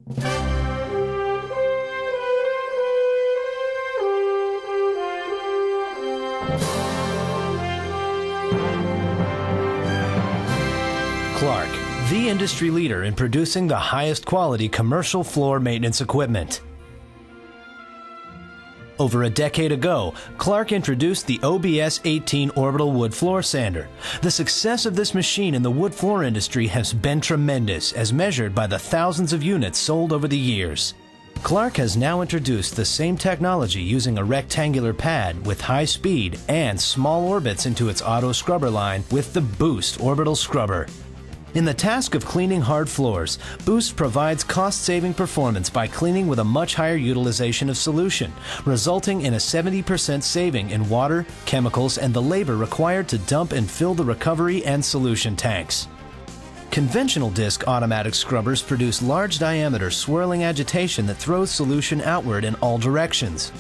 Clarke, the industry leader in producing the highest quality commercial floor maintenance equipment. Over a decade ago, Clarke introduced the OBS 18 orbital wood floor sander. The success of this machine in the wood floor industry has been tremendous, as measured by the thousands of units sold over the years. Clarke has now introduced the same technology using a rectangular pad with high speed and small orbits into its auto scrubber line with the Boost orbital scrubber. In the task of cleaning hard floors, Boost provides cost-saving performance by cleaning with a much higher utilization of solution, resulting in a 70% saving in water, chemicals, and the labor required to dump and fill the recovery and solution tanks. Conventional disc automatic scrubbers produce large diameter swirling agitation that throws solution outward in all directions.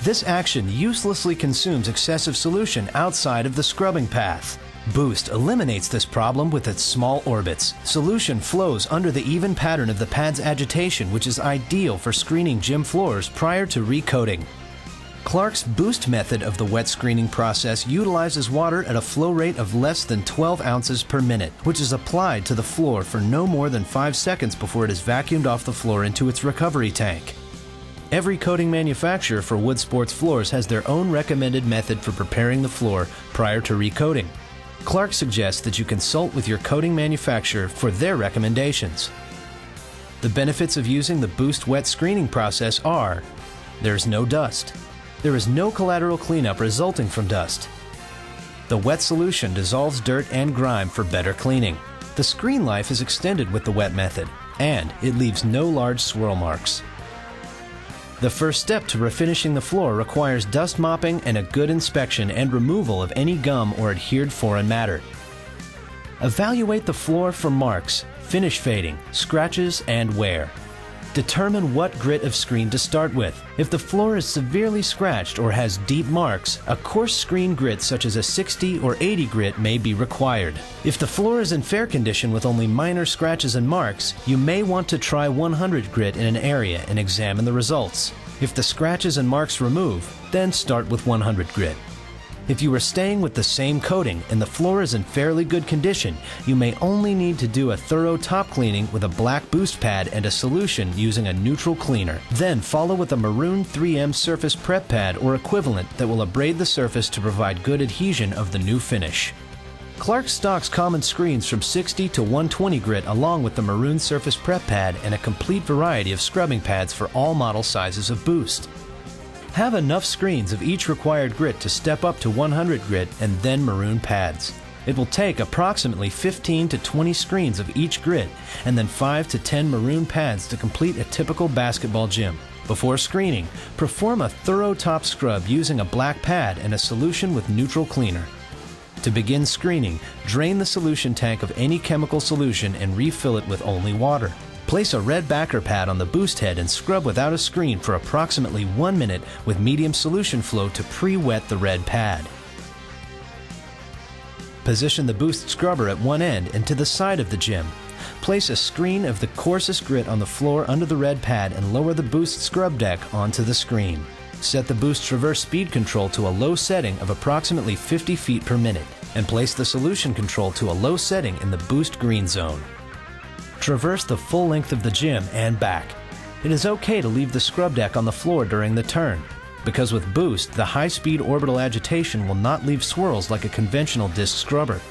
This action uselessly consumes excessive solution outside of the scrubbing path. Boost eliminates this problem with its small orbits. Solution flows under the even pattern of the pad's agitation, which is ideal for screening gym floors prior to recoating. Clarke's Boost method of the wet screening process utilizes water at a flow rate of less than 12 ounces per minute, which is applied to the floor for no more than 5 seconds before it is vacuumed off the floor into its recovery tank. Every coating manufacturer for wood sports floors has their own recommended method for preparing the floor prior to recoating. Clarke suggests that you consult with your coating manufacturer for their recommendations. The benefits of using the Boost wet screening process are: there's no dust. There is no collateral cleanup resulting from dust. The wet solution dissolves dirt and grime for better cleaning. The screen life is extended with the wet method, and it leaves no large swirl marks. The first step to refinishing the floor requires dust mopping and a good inspection and removal of any gum or adhered foreign matter. Evaluate the floor for marks, finish fading, scratches, and wear. Determine what grit of screen to start with. If the floor is severely scratched or has deep marks, a coarse screen grit such as a 60 or 80 grit may be required. If the floor is in fair condition with only minor scratches and marks, you may want to try 100 grit in an area and examine the results. If the scratches and marks remove, then start with 100 grit. If you are staying with the same coating and the floor is in fairly good condition, you may only need to do a thorough top cleaning with a black Boost pad and a solution using a neutral cleaner. Then follow with a maroon 3M surface prep pad or equivalent that will abrade the surface to provide good adhesion of the new finish. Clarke stocks common screens from 60 to 120 grit along with the maroon surface prep pad and a complete variety of scrubbing pads for all model sizes of Boost. Have enough screens of each required grit to step up to 100 grit and then maroon pads. It will take approximately 15 to 20 screens of each grit and then 5 to 10 maroon pads to complete a typical basketball gym. Before screening, perform a thorough top scrub using a black pad and a solution with neutral cleaner. To begin screening, drain the solution tank of any chemical solution and refill it with only water. Place a red backer pad on the Boost head and scrub without a screen for approximately 1 minute with medium solution flow to pre-wet the red pad. Position the Boost scrubber at one end and to the side of the gym. Place a screen of the coarsest grit on the floor under the red pad and lower the Boost scrub deck onto the screen. Set the Boost reverse speed control to a low setting of approximately 50 feet per minute and place the solution control to a low setting in the Boost green zone. Traverse the full length of the gym and back. It is okay to leave the scrub deck on the floor during the turn, because with Boost, the high-speed orbital agitation will not leave swirls like a conventional disc scrubber.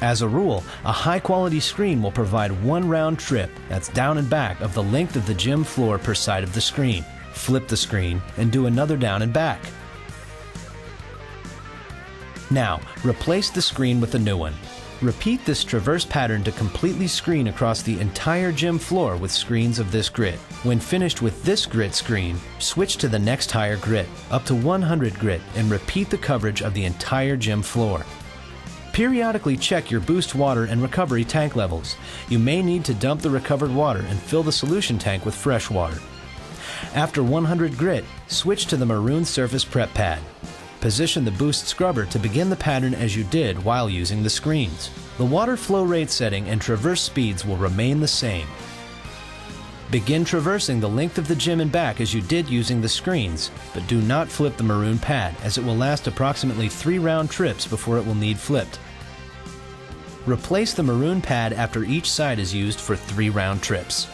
As a rule, a high-quality screen will provide one round trip, that's down and back, of the length of the gym floor per side of the screen. Flip the screen and do another down and back. Now, replace the screen with a new one. Repeat this traverse pattern to completely screen across the entire gym floor with screens of this grit. When finished with this grit screen, switch to the next higher grit, up to 100 grit, and repeat the coverage of the entire gym floor. Periodically check your Boost water and recovery tank levels. You may need to dump the recovered water and fill the solution tank with fresh water. After 100 grit, switch to the maroon surface prep pad. Position the Boost scrubber to begin the pattern as you did while using the screens. The water flow rate setting and traverse speeds will remain the same. Begin traversing the length of the gym and back as you did using the screens, but do not flip the maroon pad as it will last approximately 3 round trips before it will need flipped. Replace the maroon pad after each side is used for 3 round trips.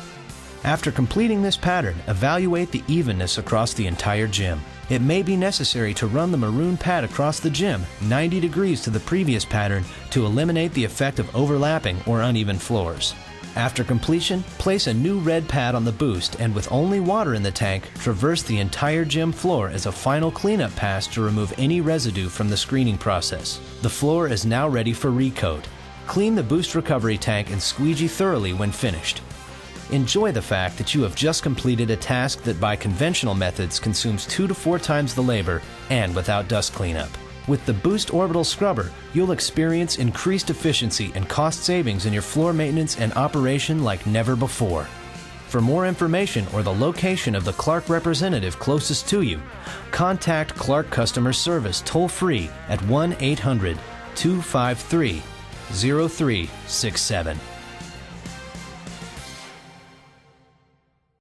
After completing this pattern, evaluate the evenness across the entire gym. It may be necessary to run the maroon pad across the gym 90 degrees to the previous pattern to eliminate the effect of overlapping or uneven floors. After completion, place a new red pad on the boost and with only water in the tank, traverse the entire gym floor as a final cleanup pass to remove any residue from the screening process. The floor is now ready for recoat. Clean the boost recovery tank and squeegee thoroughly when finished. Enjoy the fact that you have just completed a task that by conventional methods consumes 2 to 4 times the labor and without dust cleanup. With the Boost Orbital Scrubber, you'll experience increased efficiency and cost savings in your floor maintenance and operation like never before. For more information or the location of the Clarke representative closest to you, contact Clarke Customer Service toll-free at 1-800-253-0367.